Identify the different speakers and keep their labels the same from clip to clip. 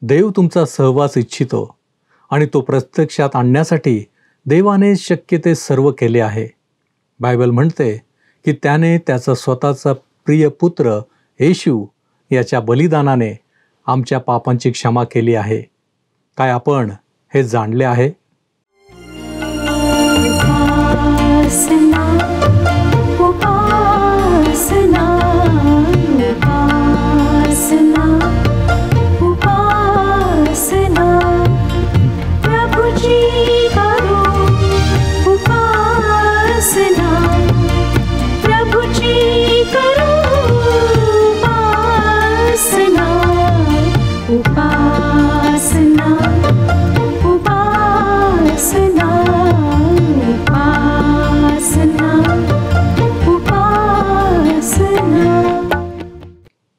Speaker 1: देव तुमचा सहवास इच्छितो आणि तो प्रत्यक्षात आणण्यासाठी देवाने शक्य ते सर्व केले आहे. बायबल म्हणते की त्याने त्याचा स्वतःचा प्रिय पुत्र येशू याच्या बलिदानाने आमच्या पापांची क्षमा केली आहे. काय आपण हे जाणले आहे?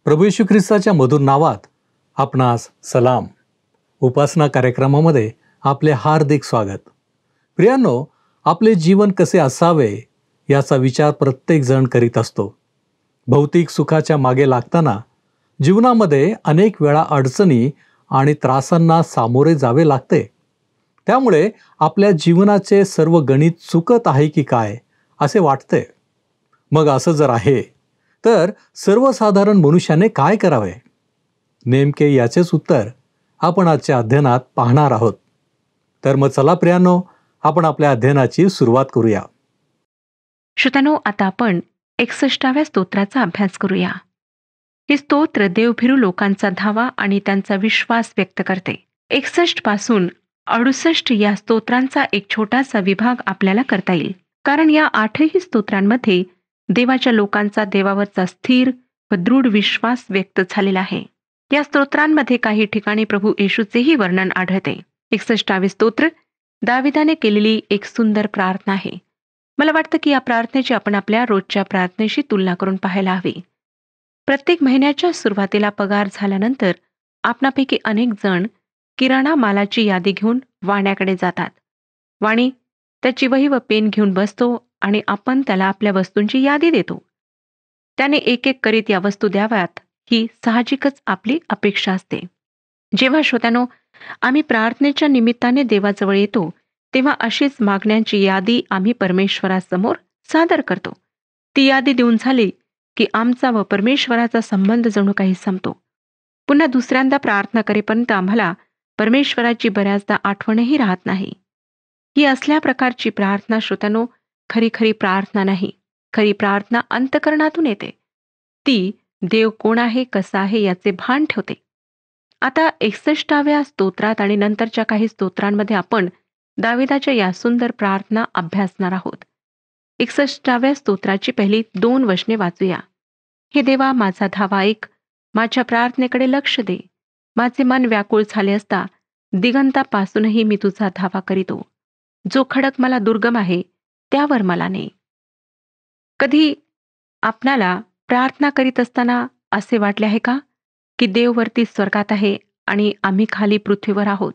Speaker 1: प्रभू येशू ख्रिस्ताच्या मधुर नावात आपणास सलाम. उपासना कार्यक्रमामध्ये आपले हार्दिक स्वागत. प्रियांनो, आपले जीवन कसे असावे याचा विचार प्रत्येक जण करीत असतो. भौतिक सुखाच्या मागे लागताना जीवनामध्ये अनेक वेळा अडचणी आणि त्रासांना सामोरे जावे लागते. त्यामुळे आपल्या जीवनाचे सर्व गणित चुकत आहे की काय असे वाटते. मग असं जर आहे तर सर्वसाधारण मनुष्याने काय करावे? नेमके याचेच उत्तर आपण आजच्या अध्ययनात पाहणार आहोत. तर मग चला प्रियांनो, आपण आपल्या अध्ययनाची सुरुवात करूया.
Speaker 2: श्रोत्यांनो, आता आपण 61व्या स्तोत्राचा अभ्यास करूया. हे स्तोत्र देवभिरू लोकांचा धावा आणि त्यांचा विश्वास व्यक्त करते. 61 पासून 68 या स्तोत्रांचा एक छोटासा विभाग आपल्याला करता येईल, कारण या 8ही स्तोत्रांमध्ये देवाच्या लोकांचा देवावरचा स्थिर व दृढ विश्वास व्यक्त झालेला आहे. या स्तोत्रांमध्ये काही ठिकाणी प्रभू येशूचेही वर्णन आढळते. 61वे स्तोत्र दाविदाने केलेली एक सुंदर प्रार्थना आहे. मला वाटतं की या प्रार्थनेची आपण आपल्या रोजच्या प्रार्थनेशी तुलना करून पाहायला हवी. प्रत्येक महिन्याच्या सुरुवातीला पगार झाल्यानंतर आपणापैकी अनेक जण किराणा मालाची यादी घेऊन वाण्याकडे जातात. वाणी त्याची वही व पेन घेऊन बसतो आणि आपण त्याला आपल्या वस्तूंची यादी देतो. त्याने एक एक करीत या वस्तू द्याव्यात ही साहजिकच आपली अपेक्षा असते. जेव्हा श्रोत्यांनो, आम्ही प्रार्थनेच्या निमित्ताने देवाजवळ येतो तेव्हा अशीच मागण्यांची यादी आम्ही परमेश्वरासमोर सादर करतो. ती यादी देऊन झाली की आमचा व परमेश्वराचा संबंध जणू काही संपतो. पुन्हा दुसऱ्यांदा प्रार्थना करेपर्यंत आम्हाला परमेश्वराची बऱ्याचदा आठवणही राहत नाही. ही असल्या प्रकारची प्रार्थना श्रोत्यांनो खरी प्रार्थना नाही. खरी प्रार्थना अंतःकरणातून येते. ती देव कोण आहे, कसा आहे याचे भान ठेवते. आता 61व्या स्तोत्रात आणि नंतरच्या काही स्तोत्रांमध्ये आपण दाविदाच्या या सुंदर प्रार्थना अभ्यासणार आहोत. 61व्या स्तोत्राची पहिली 2 वचने वाचूया. हे देवा, माझा धावा ऐक, माझ्या प्रार्थनेकडे लक्ष दे. माझे मन व्याकुळ झाले असता दिगंतापासूनही मी तुझा धावा करीतो. जो खडक मला दुर्गम आहे त्यावर मला ने. कधी आपणाला प्रार्थना करीत असताना असे वाटले आहे का की देव वरती स्वर्गात आहे आणि आम्ही खाली पृथ्वीवर आहोत?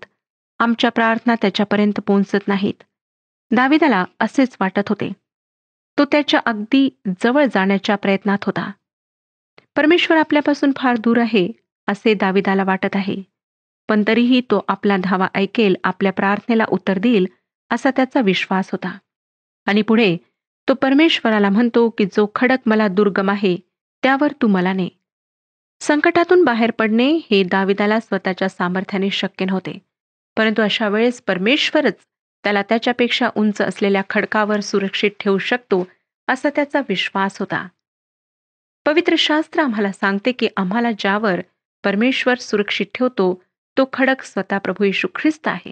Speaker 2: आमच्या प्रार्थना त्याच्यापर्यंत पोहोचत नाहीत. दाविदाला असेच वाटत होते. तो त्याच्या अगदी जवळ जाण्याच्या प्रयत्नात होता. परमेश्वर आपल्यापासून फार दूर आहे असे दाविदाला वाटत आहे. पण तरीही तो आपला धावा ऐकेल, आपल्या प्रार्थनेला उत्तर देईल असा त्याचा विश्वास होता. आणि पुढे तो परमेश्वराला म्हणतो की जो खडक मला दुर्गम आहे त्यावर तू मला ने. संकटातून बाहेर पडणे हे दाविदाला स्वतःच्या सामर्थ्याने शक्य नव्हते. परंतु अशा वेळेस परमेश्वरच त्याला त्याच्यापेक्षा उंच असलेल्या खडकावर सुरक्षित ठेवू शकतो असा त्याचा विश्वास होता. पवित्र शास्त्र आम्हाला सांगते की आम्हाला ज्यावर परमेश्वर सुरक्षित ठेवतो तो खडक स्वतः प्रभू येशू ख्रिस्त आहे.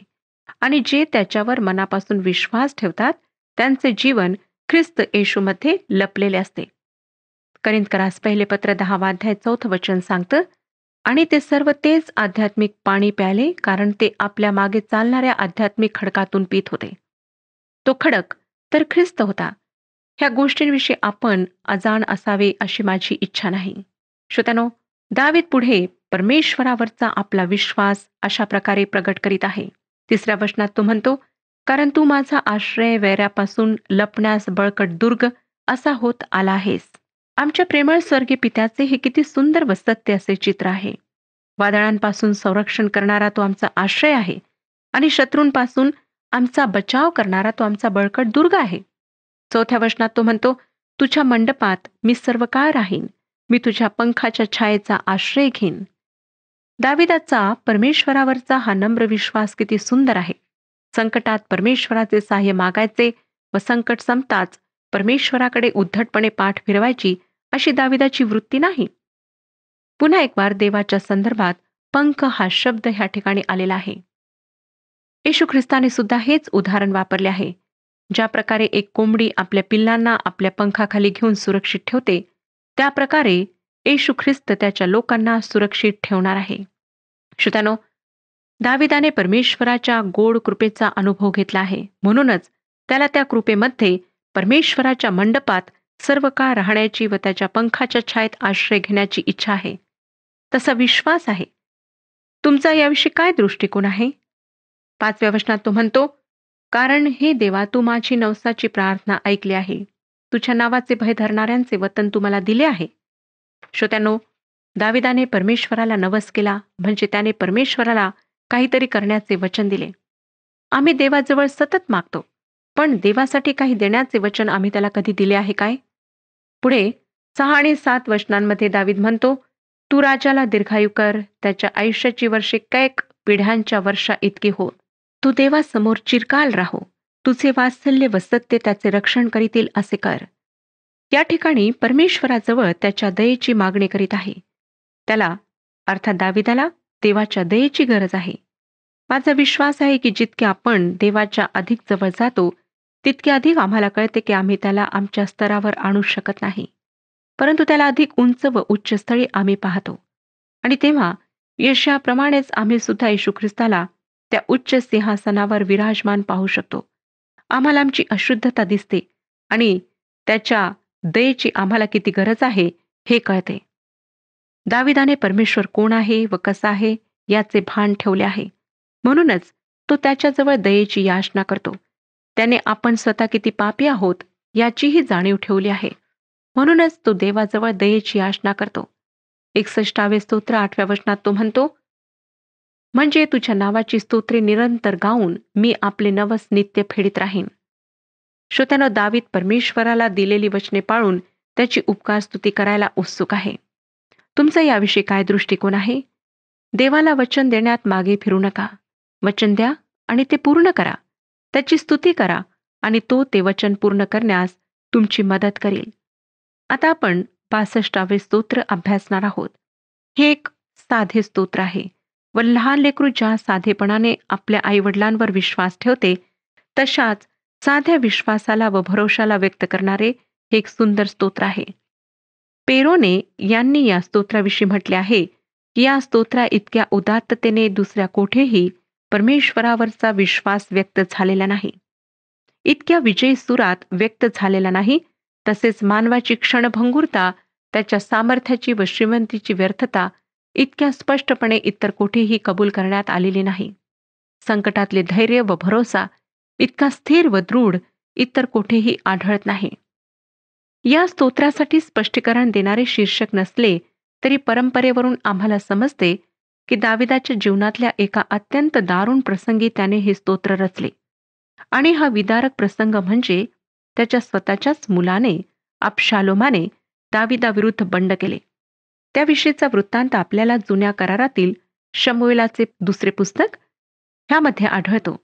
Speaker 2: आणि जे त्याच्यावर मनापासून विश्वास ठेवतात त्यांचे जीवन ख्रिस्त येशूमध्ये लपलेले असते. करिंथकरास पहिले पत्र 10 अध्याय 4 वचन सांगतं, आणि ते सर्व तेच आध्यात्मिक पाणी प्याले, कारण ते आपल्या मागे चालणाऱ्या आध्यात्मिक खडकातून पीत होते. तो खडक तर ख्रिस्त होता. ह्या गोष्टींविषयी आपण अजाण असावे अशी माझी इच्छा नाही. श्रोत्यानो, दावीद पुढे परमेश्वरावरचा आपला विश्वास अशा प्रकारे प्रगट करीत आहे. 3ऱ्या वचनात तो म्हणतो, कारण तू माझा आश्रय वैऱ्यापासून लपण्यास बळकट दुर्ग असा होत आला आहेस. आमच्या प्रेमळ स्वर्गीय पित्याचे हे किती सुंदर व सत्य असे चित्र आहे. वादळांपासून संरक्षण करणारा तो आमचा आश्रय आहे आणि शत्रूंपासून आमचा बचाव करणारा तो आमचा बळकट दुर्ग आहे. 4थ्या वचनात तो म्हणतो, तुझ्या मंडपात मी सर्व काळ राहीन, मी तुझ्या पंखाच्या छायेचा आश्रय घेईन. दाविदाचा परमेश्वरावरचा हा नम्र विश्वास किती सुंदर आहे. संकटात परमेश्वराचे सहाय्य मागायचे व संकट संपताच परमेश्वराकडे उद्धटपणे पाठ फिरवायची अशी दाविदाची वृत्ती नाही. पुन्हा एक वार देवाच्या संदर्भात पंख हा शब्द ह्या ठिकाणी आलेला आहे. येशू ख्रिस्ताने सुद्धा हेच उदाहरण वापरले आहे. ज्या प्रकारे एक कोंबडी आपल्या पिल्लांना आपल्या पंखाखाली घेऊन सुरक्षित ठेवते, त्या प्रकारे येशू ख्रिस्त त्याच्या लोकांना सुरक्षित ठेवणार आहे. श्रोत्यानो, दाविदाने परमेश्वराच्या गोड कृपेचा अनुभव घेतला आहे. म्हणूनच त्याला त्या कृपेमध्ये परमेश्वराच्या मंडपात सर्व काळ राहण्याची व त्याच्या पंखाच्या छायेत आश्रय घेण्याची इच्छा आहे. तसा विश्वास आहे. तुमचा याविषयी काय दृष्टिकोन आहे? 5व्या वचनात तो म्हणतो, कारण हे देवा, तू माझी नवसाची प्रार्थना ऐकली आहे. तुझ्या नावाचे भय धरणाऱ्यांचे वतन तू मला दिले आहे. श्रोत्यानो, दाविदाने परमेश्वराला नवस केला म्हणजे त्याने परमेश्वराला काहीतरी करण्याचे वचन दिले. आम्ही देवाजवळ सतत मागतो, पण देवासाठी काही देण्याचे वचन आम्ही त्याला कधी दिले आहे काय? पुढे 6 आणि 7 वचनांमध्ये दावीद म्हणतो, तू राजाला दीर्घायू कर, त्याच्या आयुष्याची वर्षे कैक पिढ्यांच्या वर्षा इतकी हो. तू देवासमोर चिरकाल राहो, तुझे वात्सल्य व सत्य त्याचे रक्षण करीतील असे कर. या ठिकाणी परमेश्वराजवळ त्याच्या दयेची मागणी करीत आहे. त्याला अर्थात दाविदाला देवाच्या दयेची गरज आहे. माझा विश्वास आहे की जितके आपण देवाच्या अधिक जवळ जातो, तितके अधिक आम्हाला कळते की आम्ही त्याला आमच्या स्तरावर आणू शकत नाही, परंतु त्याला अधिक उंच व उच्च स्थळी आम्ही पाहतो. आणि तेव्हा यशाप्रमाणेच आम्ही सुद्धा येशू ख्रिस्ताला त्या उच्च सिंहासनावर विराजमान पाहू शकतो. आम्हाला आमची अशुद्धता दिसते आणि त्याच्या दयेची आम्हाला किती गरज आहे हे कळते. दाविदाने परमेश्वर कोण आहे व कसा आहे याचे भान ठेवले आहे. म्हणूनच तो त्याच्याजवळ दयेची याचना करतो. त्याने आपण स्वतः किती पापी आहोत याचीही जाणीव ठेवली आहे. म्हणूनच तो देवाजवळ दयेची याचना करतो. 61 स्तोत्र 8व्या वचनात तो म्हणतो, म्हणजे तुझ्या नावाची स्तोत्रे निरंतर गाऊन मी आपले नवस नित्य फेडीत राहीन. श्रोत्यानो, दावीद परमेश्वराला दिलेली वचने पाळून त्याची उपकार स्तुती करायला उत्सुक आहे. तुमचा याविषयी काय दृष्टिकोन आहे? देवाला वचन देण्यात मागे फिरू नका. वचन द्या आणि ते पूर्ण करा. त्याची स्तुती करा आणि तो ते वचन पूर्ण करण्यास तुमची मदत करेल. आता आपण 65वे स्तोत्र अभ्यासणार आहोत. हे एक साधे स्तोत्र आहे व लहान लेकरू ज्या साधेपणाने आपल्या आईवडिलांवर विश्वास ठेवते, तशाच साध्या विश्वासाला व भरोशाला व्यक्त करणारे हे एक सुंदर स्तोत्र आहे. पेरोने यांनी या स्तोत्राविषयी म्हटले आहे की या स्तोत्रा इतक्या उदात्ततेने दुसऱ्या कोठेही परमेश्वरावरचा विश्वास व्यक्त झालेला नाही, इतक्या विजयी सुरात व्यक्त झालेला नाही. तसेच मानवाची क्षणभंगुरता, त्याच्या सामर्थ्याची व श्रीमंतीची व्यर्थता इतक्या स्पष्टपणे इतर कोठेही कबूल करण्यात आलेली नाही. संकटातले धैर्य व भरोसा इतका स्थिर व दृढ इतर कोठेही आढळत नाही. या स्तोत्रासाठी स्पष्टीकरण देणारे शीर्षक नसले तरी परंपरेवरून आम्हाला समजते की दाविदाच्या जीवनातल्या एका अत्यंत दारुण प्रसंगी त्याने हे स्तोत्र रचले. आणि हा विदारक प्रसंग म्हणजे त्याच्या स्वतःच्याच मुलाने अबशालोमाने दाविदाविरुद्ध बंड केले. त्याविषयीचा वृत्तांत आपल्याला जुन्या करारातील शमूएलाचे 2 पुस्तक ह्यामध्ये आढळतो.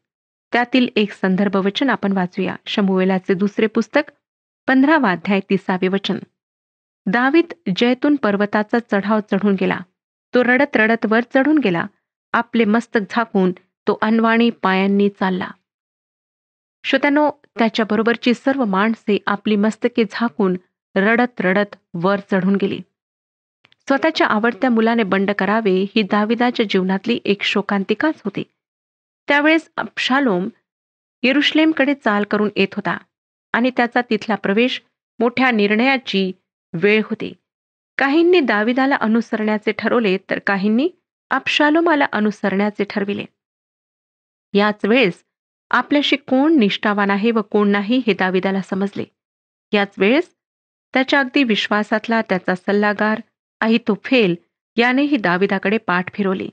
Speaker 2: त्यातील एक संदर्भ वचन आपण वाचूया. शमूएलाचे 2 पुस्तक 15वा अध्याय 30वे वचन. दावीद जैतून पर्वताचा चढाव चढून गेला. तो रडत रडत वर चढून गेला. आपले मस्तक झाकून तो अनवाणी पायांनी चालला. श्रोत्यानो, त्याच्याबरोबरची सर्व माणसे आपली मस्तके झाकून रडत रडत वर चढून गेली. स्वतःच्या आवडत्या मुलाने बंड करावे ही दाविदाच्या जीवनातली एक शोकांतिकाच होती. त्यावेळेस अबशालोम यरुशलेमकडे चाल करून येत होता आणि त्याचा तिथला प्रवेश मोठ्या निर्णयाची वेळ होती. काहींनी दाविदाला अनुसरण्याचे ठरवले तर काहींनी अबशालोमाला अनुसरण्याचे ठरविले. याच वेळेस आपल्याशी कोण निष्ठावान आहे व कोण नाही हे दाविदाला समजले. याच वेळेस त्याच्या अगदी विश्वासातला त्याचा सल्लागार अहितोफेल यानेही दाविदाकडे पाठ फिरवली.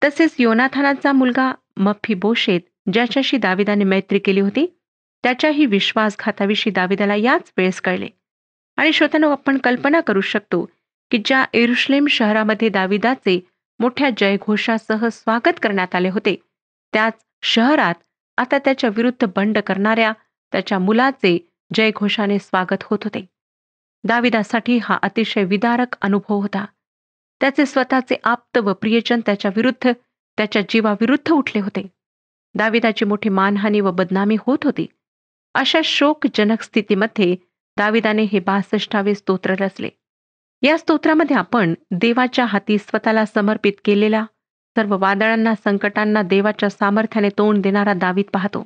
Speaker 2: तसेच योनाथानाचा मुलगा मफीबोशेत, ज्याच्याशी दाविदाने मैत्री केली होती, त्याच्याही विश्वासघाताविषयी दाविदाला याच वेळेस कळले. आणि श्रोत्यानो, आपण कल्पना करू शकतो की ज्या यरुश्लेम शहरामध्ये दाविदाचे मोठ्या जयघोषासह स्वागत करण्यात आले होते, त्याच शहरात आता त्याच्या विरुद्ध बंड करणाऱ्या त्याच्या मुलाचे जयघोषाने स्वागत होत होते. दाविदासाठी हा अतिशय विदारक अनुभव होता. त्याचे स्वतःचे आप्त व प्रियजन त्याच्या विरुद्ध, त्याच्या जीवाविरुद्ध उठले होते. दाविदाची मोठी मानहानी व बदनामी होत होती. अशा शोकजनक स्थितीमध्ये दाविदाने हे 62 स्तोत्र रचले. या स्तोत्रामध्ये आपण देवाच्या हाती स्वतःला समर्पित केलेला, सर्व वादळांना, संकटांना देवाच्या सामर्थ्याने तोंड देणारा दावीद पाहतो.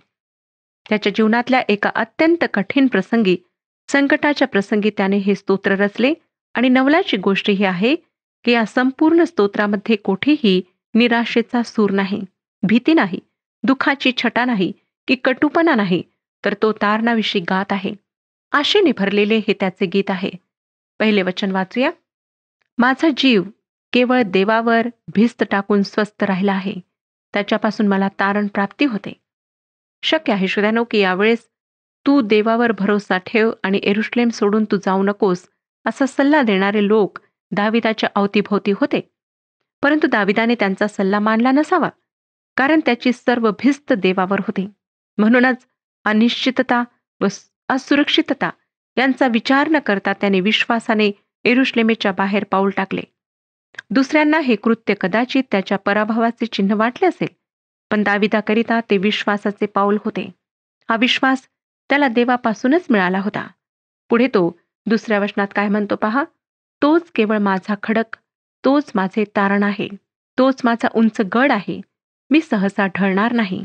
Speaker 2: त्याच्या जीवनातल्या एका अत्यंत कठीण प्रसंगी, संकटाच्या प्रसंगी त्याने हे स्तोत्र रचले. आणि नवलाची गोष्ट ही आहे की या संपूर्ण स्तोत्रामध्ये कोठेही निराशेचा सूर नाही, भीती नाही, दुःखाची छटा नाही की कटुपणा नाही, तर तो तारणाविषयी गात आहे. आशेने भरलेले हे त्याचे गीत आहे. पहिले वचन वाचूया. माझा जीव केवळ देवावर भिस्त टाकून स्वस्थ राहिला आहे, त्याच्यापासून मला तारण प्राप्ती होते. शक्य आहे श्रोत्यानो की यावेळेस तू देवावर भरोसा ठेव आणि यरुश्लेम सोडून तू जाऊ नकोस, असा सल्ला देणारे लोक दाविदाच्या अवतीभोवती होते. परंतु दाविदाने त्यांचा सल्ला मानला नसावा, कारण त्याची सर्व भिस्त देवावर होती. म्हणूनच अनिश्चितता व असुरक्षितता यांचा विचार न करता त्याने विश्वासाने यरुश्लेमेच्या बाहेर पाऊल टाकले. दुसऱ्यांना हे कृत्य कदाचित त्याच्या पराभवाचे चिन्ह वाटले असेल, पण दाविदाकरिता ते विश्वासाचे पाऊल होते. हा विश्वास त्याला देवापासूनच मिळाला होता. पुढे तो दुसऱ्या वचनात काय म्हणतो पहा. तोच केवळ माझा खडक, तोच माझे तारण आहे, तोच माझा उंच गड आहे, मी सहसा ढळणार नाही.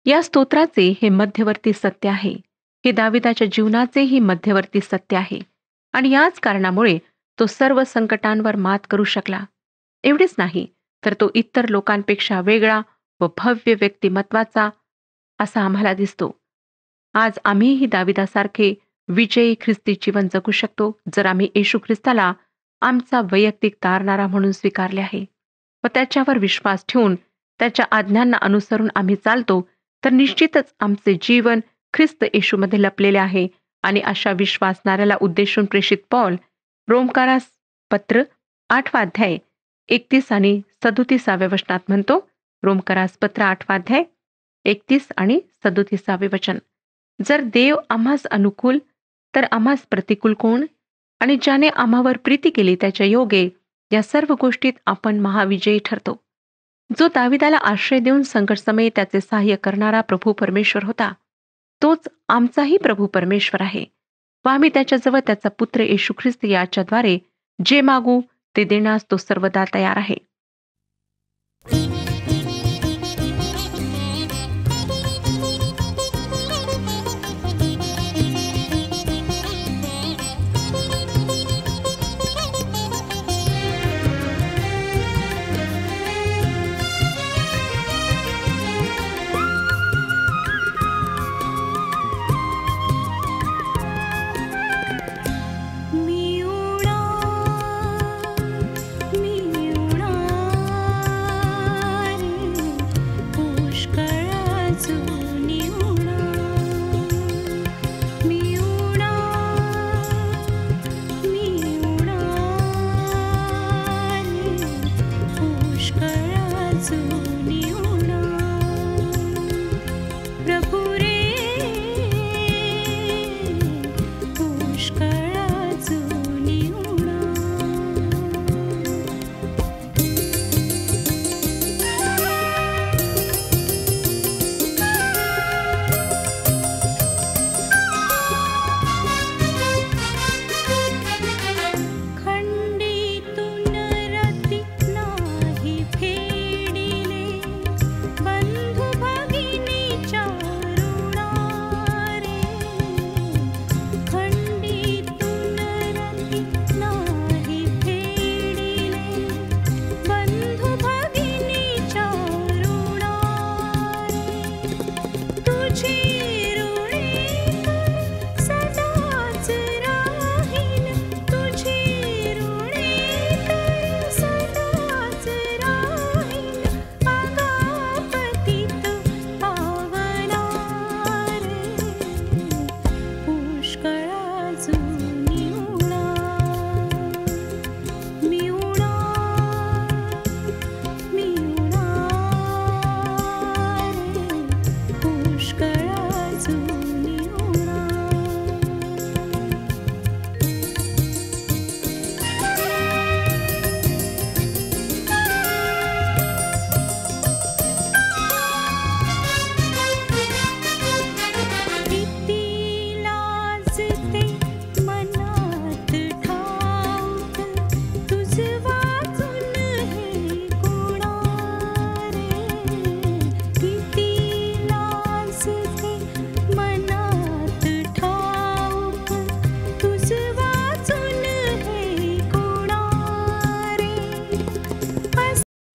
Speaker 2: या स्तोत्राचे हे मध्यवर्ती सत्य आहे. हे दाविदाच्या जीवनाचेही मध्यवर्ती सत्य आहे. आणि याच कारणामुळे तो सर्व संकटांवर मात करू शकला. एवढेच नाही, तर तो इतर लोकांपेक्षा वेगळा व भव्य व्यक्तिमत्वाचा असा आम्हाला दिसतो. आज आम्हीही दाविदासारखे विजयी ख्रिस्ती जीवन जगू शकतो, जर आम्ही येशू ख्रिस्ताला आमचा वैयक्तिक तारणारा म्हणून स्वीकारले आहे व त्याच्यावर विश्वास ठेवून त्याच्या आज्ञांना अनुसरून आम्ही चालतो, तर निश्चितच आमचे जीवन ख्रिस्त येशूमध्ये लपलेले आहे. आणि अशा विश्वासणाऱ्याला उद्देशून प्रेषित पौल रोमकारास पत्र 8 अध्याय 31 आणि 37 वचनात म्हणतो. रोमकारास पत्र 8 अध्याय 31 आणि 37 वचन. जर देव आम्हास अनुकूल, तर आम्हास प्रतिकूल कोण? आणि ज्याने आम्हावर प्रीती केली त्याच्या योगे या सर्व गोष्टीत आपण महाविजयी ठरतो. जो दाविदाला आश्रय देऊन संकटसमयी त्याचे सहाय्य करणारा प्रभू परमेश्वर होता, तोच आमचाही प्रभू परमेश्वर आहे व आम्ही त्याच्याजवळ त्याचा पुत्र येशू ख्रिस्त याच्याद्वारे जे मागू ते देण्यास तो सर्वदा तयार आहे.
Speaker 3: मी उडा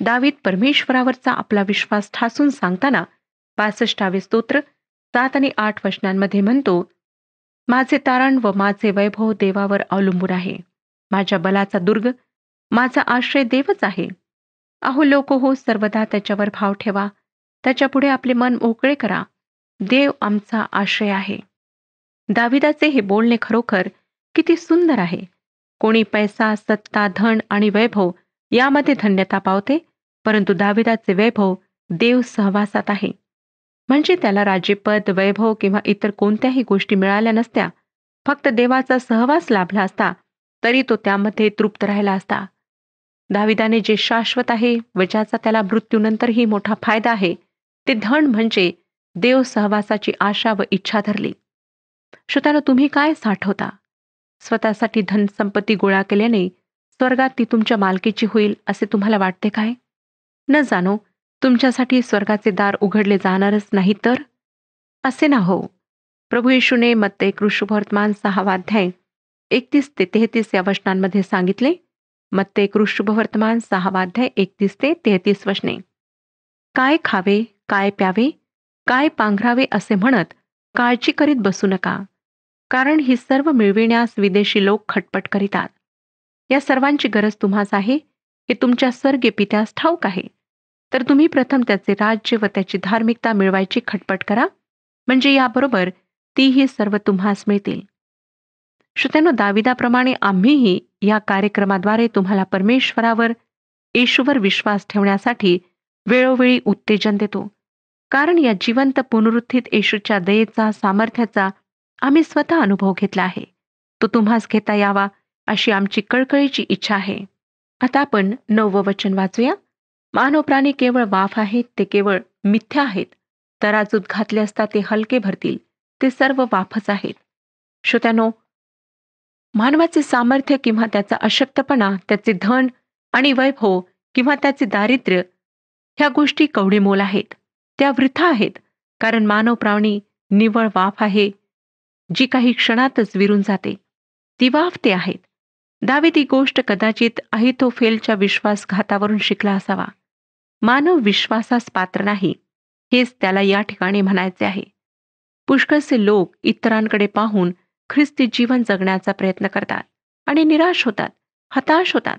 Speaker 2: दावीद परमेश्वरावरचा आपला विश्वास ठासून सांगताना 65 स्तोत्र 7 आणि 8 वचनांमध्ये म्हणतो, माझे तारण व माझे वैभव देवावर अवलंबून आहे. माझ्या बलाचा दुर्ग, माझा आश्रय देवच आहे. अहो लोक हो, सर्वदा त्याच्यावर भाव ठेवा. त्याच्यापुढे आपले मन मोकळे करा. देव आमचा आश्रय आहे. दाविदाचे हे बोलणे खरोखर किती सुंदर आहे. कोणी पैसा, सत्ता, धन आणि वैभव यामध्ये धन्यता पावते, परंतु दाविदाचे वैभव देव सहवासात आहे. म्हणजे त्याला राज्यपद, वैभव किंवा इतर कोणत्याही गोष्टी मिळाल्या नसत्या, फक्त देवाचा सहवास लाभला असता तरी तो त्यामध्ये तृप्त राहिला असता. दाविदाने जे शाश्वत आहे व ज्याचा त्याला मृत्यूनंतरही मोठा फायदा आहे, ते धन म्हणजे देव सहवासाची आशा व इच्छा धरली. श्रोत्यानो, तुम्ही काय साठवता? स्वतःसाठी धन संपत्ती गोळा केल्याने स्वर्गात ती तुमच्या मालकीची होईल असे तुम्हाला वाटते काय? न जाणो, तुमच्यासाठी स्वर्गाचे दार उघडले जाणारच नाही तर? असे ना हो. प्रभू येशूने मत्ते शुभवर्तमान 6 अध्याय 31 ते 33 या वचनांमध्ये सांगितले. मत्ते शुभवर्तमान 6 अध्याय 31 ते 33 वचने. काय खावे, काय प्यावे, काय पांघरावे असे म्हणत काळजी करीत बसू नका, कारण ही सर्व मिळविण्यास विदेशी लोक खटपट करीतात. या सर्वांची गरज तुम्हास आहे हे तुमच्या स्वर्गीय पित्यास ठाऊक आहे. तर तुम्ही प्रथम त्याचे राज्य व त्याची धार्मिकता मिळवायची खटपट करा, म्हणजे याबरोबर तीही सर्व तुम्हास मिळतील. श्रोत्यांनो, दाविदाप्रमाणे आम्हीही या कार्यक्रमाद्वारे तुम्हाला परमेश्वरावर, येशूवर विश्वास ठेवण्यासाठी वेळोवेळी उत्तेजन देतो. कारण या जिवंत पुनरुत्थित येशूच्या दयेचा, सामर्थ्याचा आम्ही स्वतः अनुभव घेतला आहे. तो तुम्हास घेता यावा अशी आमची कळकळीची इच्छा आहे. आता आपण 9 वचन वाचूया. मानव प्राणी केवळ वाफ आहेत, ते केवळ मिथ्या आहेत. तराजूत घातले असता ते हलके भरतील, ते सर्व वाफच आहेत. श्रोत्यानो, मानवाचे सामर्थ्य किंवा त्याचा अशक्तपणा, त्याचे धन आणि वैभव किंवा त्याचे दारिद्र्य, ह्या गोष्टी कवडीमोल आहेत. त्या वृथा आहेत, कारण मानव प्राणी निव्वळ वाफ आहे, जी काही क्षणातच विरून जाते. ती वाफ ते आहेत. दावीद ही गोष्ट कदाचित अहितोफेलच्या विश्वासघातावरून शिकला असावा. मानव विश्वासास पात्र नाही, हेच त्याला या ठिकाणी म्हणायचे आहे. पुष्कळसे लोक इतरांकडे पाहून ख्रिस्ती जीवन जगण्याचा प्रयत्न करतात आणि निराश होतात, हताश होतात.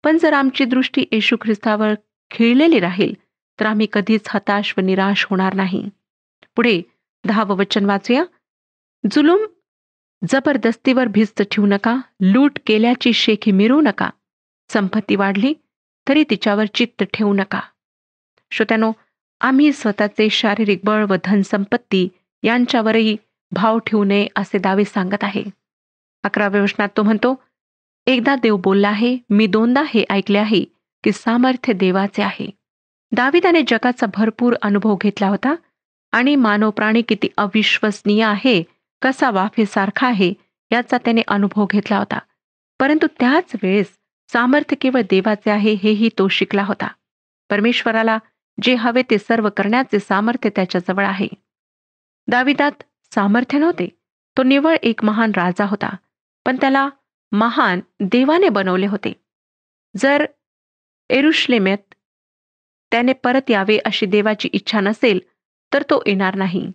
Speaker 2: पण जर आमची दृष्टी येशू ख्रिस्तावर खिळलेली राहील, तर आम्ही कधीच हताश व निराश होणार नाही. पुढे 10 वचन वाचूया. जुलूम जबरदस्तीवर भिस्त ठेवू नका, लूट केल्याची शेखी मिरवू नका. संपत्ती वाढली तरी तिच्यावर चित्त ठेवू नका. श्रोत्यानो, आम्ही स्वतःचे शारीरिक बळ व धनसंपत्ती यांच्यावरही भाव ठेवू नये असे दावीद सांगत आहे. 11व्या वचनात तो म्हणतो, एकदा देव बोलला आहे, मी 2दा हे ऐकले आहे की सामर्थ्य देवाचे आहे. दाविदाने जगाचा भरपूर अनुभव घेतला होता आणि मानव प्राणी किती अविश्वसनीय आहे, कसा वाफेसारखा आहे याचा त्याने अनुभव घेतला होता. परंतु त्याच वेळेस सामर्थ्य केवळ देवाचे आहे हेही तो शिकला होता. परमेश्वराला जे हवे ते सर्व करण्याचे सामर्थ्य त्याच्याजवळ आहे. दाविदात सामर्थ्य नव्हते. तो निव्वळ एक महान राजा होता, पण त्याला महान देवाने बनवले होते. जर यरुशलेमेत त्याने परत यावे अशी देवाची इच्छा नसेल तर तो येणार नाही.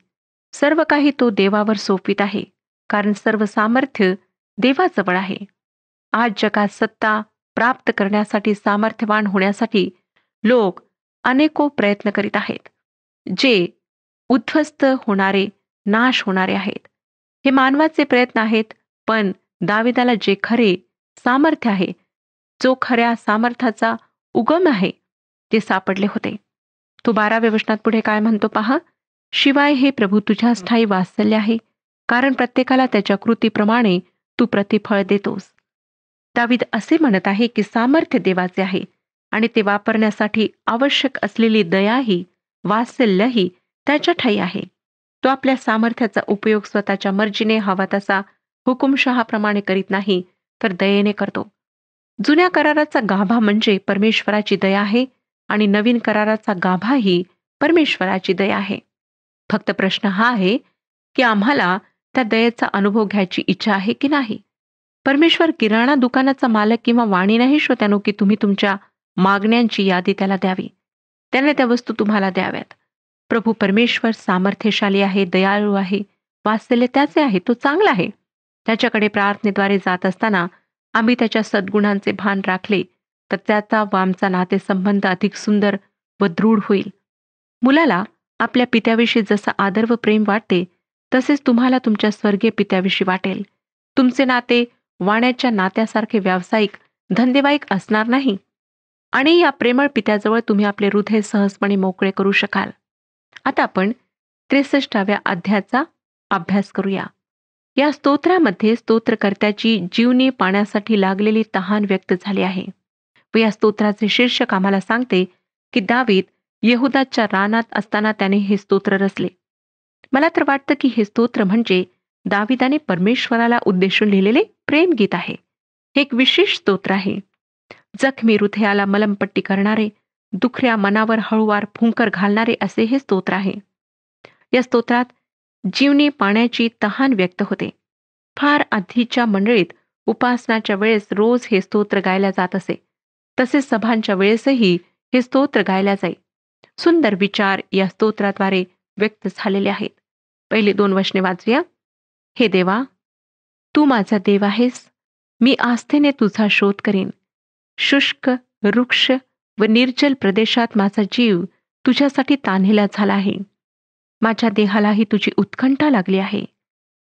Speaker 2: सर्व काही तो देवावर सोपवित आहे, कारण सर्व सामर्थ्य देवाजवळ आहे. आज जगात सत्ता प्राप्त करण्यासाठी, सामर्थ्यवान होण्यासाठी लोक अनेको प्रयत्न करीत आहेत, जे उद्ध्वस्त होणारे, नाश होणारे आहेत. हे मानवाचे प्रयत्न आहेत, पण दाविदाला जे खरे सामर्थ्य आहे, जो खऱ्या सामर्थ्याचा उगम आहे, ते सापडले होते. तो 12व्या वचनात पुढे काय म्हणतो पहा. शिवाय हे प्रभू तुझ्या ठायी वात्सल्य आहे, कारण प्रत्येकाला त्याच्या कृतीप्रमाणे तू प्रतिफळ देतोस. दावीद असे म्हणत आहे की सामर्थ्य देवाचे आहे आणि ते वापरण्यासाठी आवश्यक असलेली दयाही, वात्सल्यही त्याच्या ठायी आहे. तो आपल्या सामर्थ्याचा उपयोग स्वतःच्या मर्जीने हवा तसा हुकुमशहाप्रमाणे करीत नाही, तर दयेने करतो. जुन्या कराराचा गाभा म्हणजे परमेश्वराची दया आहे आणि नवीन कराराचा गाभाही परमेश्वराची दया आहे. फक्त प्रश्न हा आहे की आम्हाला त्या दयेचा अनुभव घ्यायची इच्छा आहे की नाही. परमेश्वर किराणा दुकानाचा मालक किंवा वाणी नाही श्रोत्यानो की तुम्ही तुमच्या मागण्यांची यादी त्याला द्यावी. त्याने त्या वस्तू तुम्हाला द्याव्यात. प्रभू परमेश्वर सामर्थ्यशाली आहे, दयाळू आहे, वात्सल्य त्याचे आहे, तो चांगला आहे. त्याच्याकडे प्रार्थनेद्वारे जात असताना आम्ही त्याच्या सद्गुणांचे भान राखले तर त्याचा व आमचा नातेसंबंध अधिक सुंदर व दृढ होईल. मुलाला आपल्या पित्याविषयी जसं आदर व प्रेम वाटते तसेच तुम्हाला तुमच्या स्वर्गीय पित्याविषयी वाटेल. तुमचे नाते वाण्याच्या नात्यासारखे व्यावसायिक धंदेवाईक असणार नाही आणि या प्रेमळ पित्याजवळ तुम्ही आपले हृदय सहजपणे मोकळे करू शकाल. आता आपण 63व्या अध्यायाचा अभ्यास करूया. या स्तोत्रामध्ये स्तोत्रकर्त्याची जीवनी पाण्यासाठी लागलेली तहान व्यक्त झाली आहे व या स्तोत्राचे शीर्षक आम्हाला सांगते की दावीद यहुदाच्या रानात असताना त्याने हे स्तोत्र रचले. मला तर वाटतं की हे स्तोत्र म्हणजे दाविदाने परमेश्वराला उद्देशून लिहिलेले प्रेमगीत आहे. हे एक विशेष स्तोत्र आहे. जखमी हृदयाला मलमपट्टी करणारे, दुखऱ्या मनावर हळूवार फुंकर घालणारे असे हे स्तोत्र आहे. या स्तोत्रात जीवनी पाण्याची तहान व्यक्त होते. फार आधीच्या मंडळीत उपासनाच्या वेळेस रोज हे स्तोत्र गायला जात असे. तसेच सभांच्या वेळेसही हे स्तोत्र गायला जाई. सुंदर विचार या स्तोत्राद्वारे व्यक्त झालेले आहेत. पहिली 2 वचने वाचूया. हे देवा, तू माझा देव आहेस. मी आस्थेने तुझा शोध करीन. शुष्क, वृक्ष व निर्जल प्रदेशात माझा जीव तुझ्यासाठी तान्हेला झाला आहे. माझ्या देहालाही तुझी उत्कंठा लागली आहे.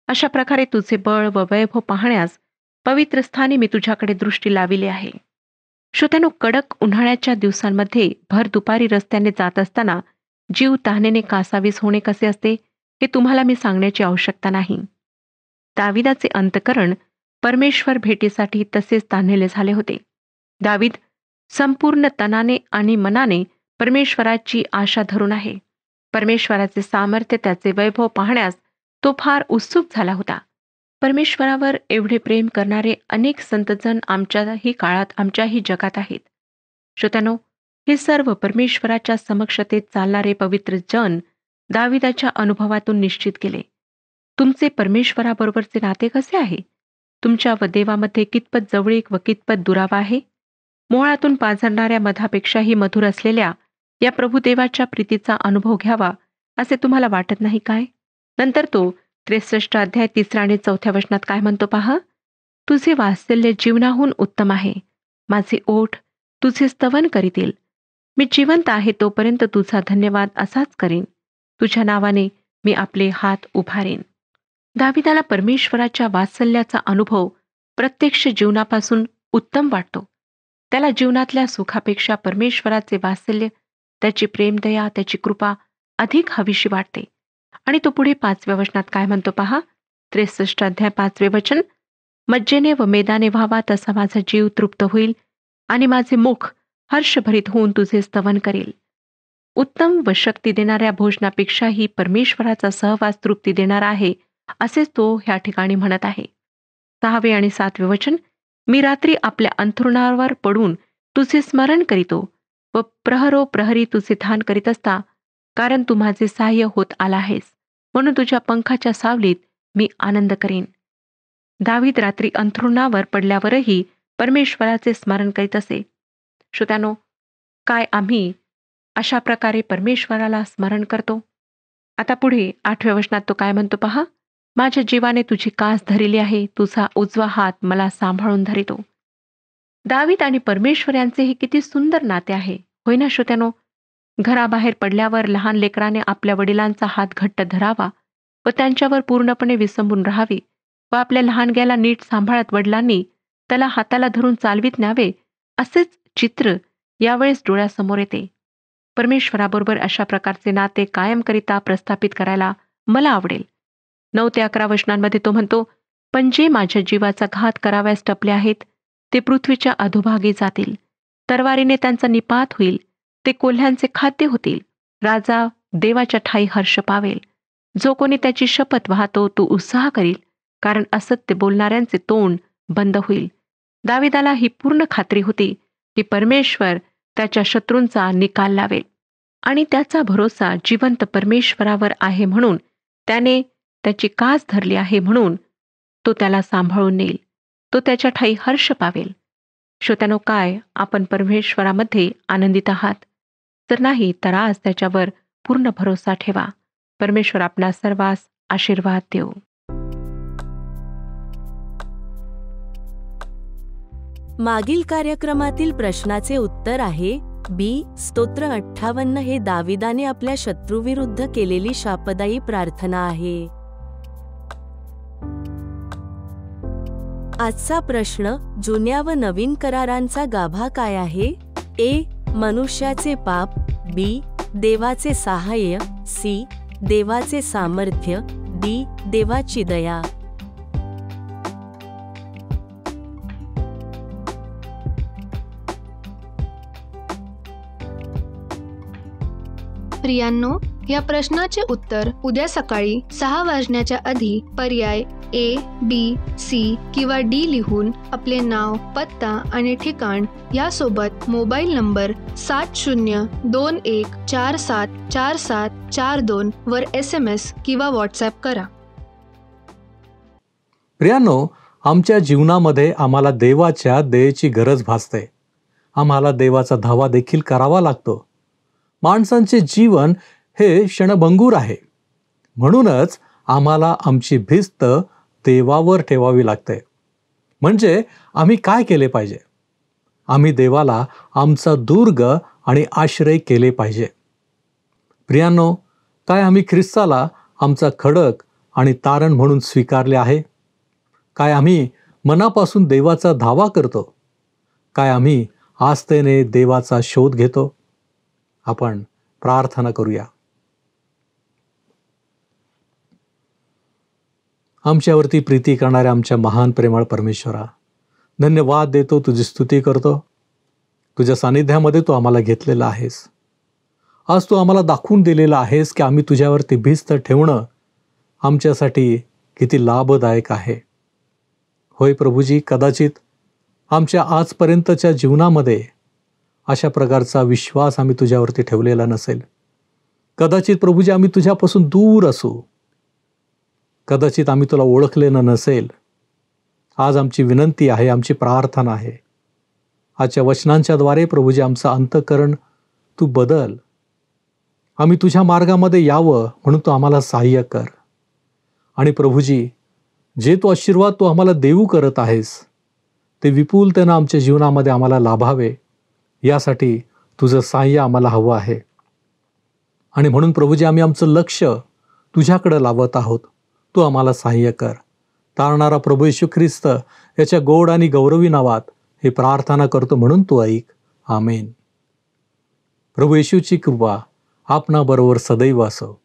Speaker 2: अशा प्रकारे तुझे बळ व वैभव पाहण्यास पवित्र स्थानी मी तुझ्याकडे दृष्टी लाविली आहे. श्रोत्यानो, कडक उन्हाळ्याच्या दिवसांमध्ये भर दुपारी रस्त्याने जात असताना जीव तहानेने कासावीस होणे कसे असते हे तुम्हाला मी सांगण्याची आवश्यकता नाही. दाविदाचे अंतःकरण परमेश्वर भेटीसाठी तसेच तान्हेले झाले होते. दावीद संपूर्ण तनाने आणि मनाने परमेश्वराची आशा धरून आहे. परमेश्वराचे सामर्थ्य, त्याचे वैभव पाहण्यास तो फार उत्सुक झाला होता. परमेश्वरावर एवढे प्रेम करणारे अनेक संतजन आमच्याही काळात, आमच्याही जगात आहेत. श्रोत्यानो, हे सर्व परमेश्वराच्या समक्षतेत चालणारे पवित्र जन दाविदाच्या अनुभवातून निश्चित केले. तुमचे परमेश्वराबरोबरचे नाते कसे आहे? तुमच्या व देवामध्ये कितपत जवळीक व कितपत दुरावा आहे? मोहळातून पाझरणाऱ्या मधापेक्षाही मधुर असलेल्या या प्रभुदेवाच्या प्रीतीचा अनुभव घ्यावा असे तुम्हाला वाटत नाही काय? नंतर तो 63 अध्याय 3 आणि 4 वचनात काय म्हणतो पहा. तुझे वात्सल्य जीवनाहून उत्तम आहे. माझे ओठ तुझे स्तवन करीतील. मी जिवंत आहे तोपर्यंत तुझा धन्यवाद असाच करीन. तुझ्या नावाने मी आपले हात उभारेन. दाविदाला परमेश्वराच्या वात्सल्याचा अनुभव प्रत्यक्ष जीवनापासून उत्तम वाटतो. त्याला जीवनातल्या सुखापेक्षा परमेश्वराचे वात्सल्य, त्याची प्रेमदया, त्याची कृपा अधिक हवीशी वाटते. आणि तो पुढे 5व्या वचनात काय म्हणतो पहा. 63 अध्याय 5वे वचन. मज्जेने व मेदाने व्हावा तसा माझा जीव तृप्त होईल आणि माझे मुख हर्षभरीत होऊन तुझे स्तवन करेल. उत्तम व शक्ती देणाऱ्या भोजनापेक्षाही परमेश्वराचा सहवास तृप्ती देणारा आहे असेच तो ह्या ठिकाणी म्हणत आहे. 6वे आणि 7वे वचन. मी रात्री आपल्या अंथरुणावर पडून तुझे स्मरण करीतो व प्रहरी तुझे ध्यान करीत असता, कारण तू माझे सहाय्य होत आला आहेस. म्हणून तुझ्या पंखाच्या सावलीत मी आनंद करीन. दावीद रात्री अंथरुणावर पडल्यावरही परमेश्वराचे स्मरण करीत असे. श्रोत्यानो, काय आम्ही अशा प्रकारे परमेश्वराला स्मरण करतो? आता पुढे 8व्या वचनात तो काय म्हणतो पहा. माझ्या जीवाने तुझी कास धरिली आहे. तुझा उजवा हात मला सांभाळून धरितो. दावीद आणि परमेश्वर यांचे हे किती सुंदर नाते आहे, होय ना श्रोत्यानो? घराबाहेर पडल्यावर लहान लेकराने आपल्या वडिलांचा हात घट्ट धरावा व त्यांच्यावर पूर्णपणे विसंबून राहावे व आपल्या लहानग्याला नीट सांभाळत वडिलांनी त्याला हाताला धरून चालवीत न्यावे, असेच चित्र यावेळेस डोळ्यासमोर येते. परमेश्वराबरोबर अशा प्रकारचे नाते कायमकरिता प्रस्थापित करायला मला आवडेल. 9 ते 11 वचनांमध्ये तो म्हणतो, पण जे माझ्या जीवाचा घात कराव्यास टपले आहेत ते पृथ्वीच्या अधोभागी जातील. तरवारीने त्यांचा निपात होईल. ते कोल्ह्यांचे खाद्य होतील. राजा देवाच्या ठाई हर्ष पावेल. जो कोणी त्याची शपथ वाहतो तो उत्साह करील, कारण असत्य बोलणाऱ्यांचे तोंड बंद होईल. दाविदाला ही पूर्ण खात्री होती की परमेश्वर त्याच्या शत्रूंचा निकाल लावेल आणि त्याचा भरोसा जिवंत परमेश्वरावर आहे. म्हणून त्याने त्याची कास धरली आहे, म्हणून तो त्याला सांभाळून नेईल. तो त्याच्या ठाई हर्ष पावेल. श्रोत्यानो, काय आपण परमेश्वरामध्ये आनंदित आहात? जर नाही तर आज त्याच्यावर पूर्ण भरोसा ठेवा. परमेश्वर आपल्या सर्वांस आशीर्वाद देऊ.
Speaker 3: मागील कार्यक्रमातील प्रश्नाचे उत्तर आहे बी. स्तोत्र 58 हे दाविदाने आपल्या शत्रूविरुद्ध केलेली शापदायी प्रार्थना आहे. आजचा प्रश्न, जुन्या व नवीन करारांचा गाभा काय आहे? ए. मनुष्याचे पाप, बी. देवाचे सहाय्य, सी. देवाचे सामर्थ्य, डी. देवाची दया.
Speaker 4: प्रियांनो, या प्रश्नाचे उत्तर उद्या सकाळी 6 वाजण्याच्या आधी पर्याय ए, बी, सी किंवा डी लिहून आपले नाव, पत्ता आणि ठिकाण यासोबत मोबाईल नंबर 7021474742 वर SMS किंवा व्हॉट्सॲप करा.
Speaker 1: प्रियांनो, आमच्या जीवनामध्ये आम्हाला देवाच्या दयेची गरज भासते. आम्हाला देवाचा धावा देखील करावा लागतो. माणसांचे जीवन हे क्षणभंगूर आहे. म्हणूनच आम्हाला आमची भिस्त देवावर ठेवावी लागते. म्हणजे आम्ही काय केले पाहिजे? आम्ही देवाला आमचा दुर्ग आणि आश्रय केले पाहिजे. प्रियांनो, काय आम्ही ख्रिस्ताला आमचा खडक आणि तारण म्हणून स्वीकारले आहे? काय आम्ही मनापासून देवाचा धावा करतो? काय आम्ही आस्थेने देवाचा शोध घेतो? आपण प्रार्थना करूया. आमच्यावरती प्रीती करणाऱ्या आमच्या महान प्रेमळ परमेश्वरा, धन्यवाद देतो, तुझी स्तुती करतो. तुझ्या सानिध्यामध्ये तू आम्हाला घेतलेला आहेस. आज तू आम्हाला दाखवून दिलेला आहेस की आम्ही तुझ्यावरती भिस्त ठेवणं आमच्यासाठी किती लाभदायक आहे. होय प्रभूजी, कदाचित आमच्या आजपर्यंतच्या जीवनामध्ये अशा प्रकारचा विश्वास आम्ही तुझ्यावरती ठेवलेला नसेल. कदाचित प्रभूजी आम्ही तुझ्यापासून दूर असू. कदाचित आम्ही तुला ओळखलेलं नसेल. आज आमची विनंती आहे, आमची प्रार्थना आहे, आजच्या वचनांच्या द्वारे प्रभूजी आमचं अंतःकरण तू बदल. आम्ही तुझ्या मार्गामध्ये यावं म्हणून तू आम्हाला सहाय्य कर. आणि प्रभूजी, जे तू आशीर्वाद तू आम्हाला देऊ करत आहेस ते विपुलतेनं आमच्या जीवनामध्ये आम्हाला लाभावे, यासाठी तुझं सहाय्य आम्हाला हवं आहे. आणि म्हणून प्रभूजी आम्ही आमचं लक्ष तुझ्याकडं लावत आहोत. तू आम्हाला सहाय्य कर. तारणारा प्रभू येशू ख्रिस्त याच्या गोड आणि गौरवी नावात हे प्रार्थना करतो म्हणून तू ऐक. आमेन. प्रभू येशूची कृपा आपणाबरोबर सदैव असो.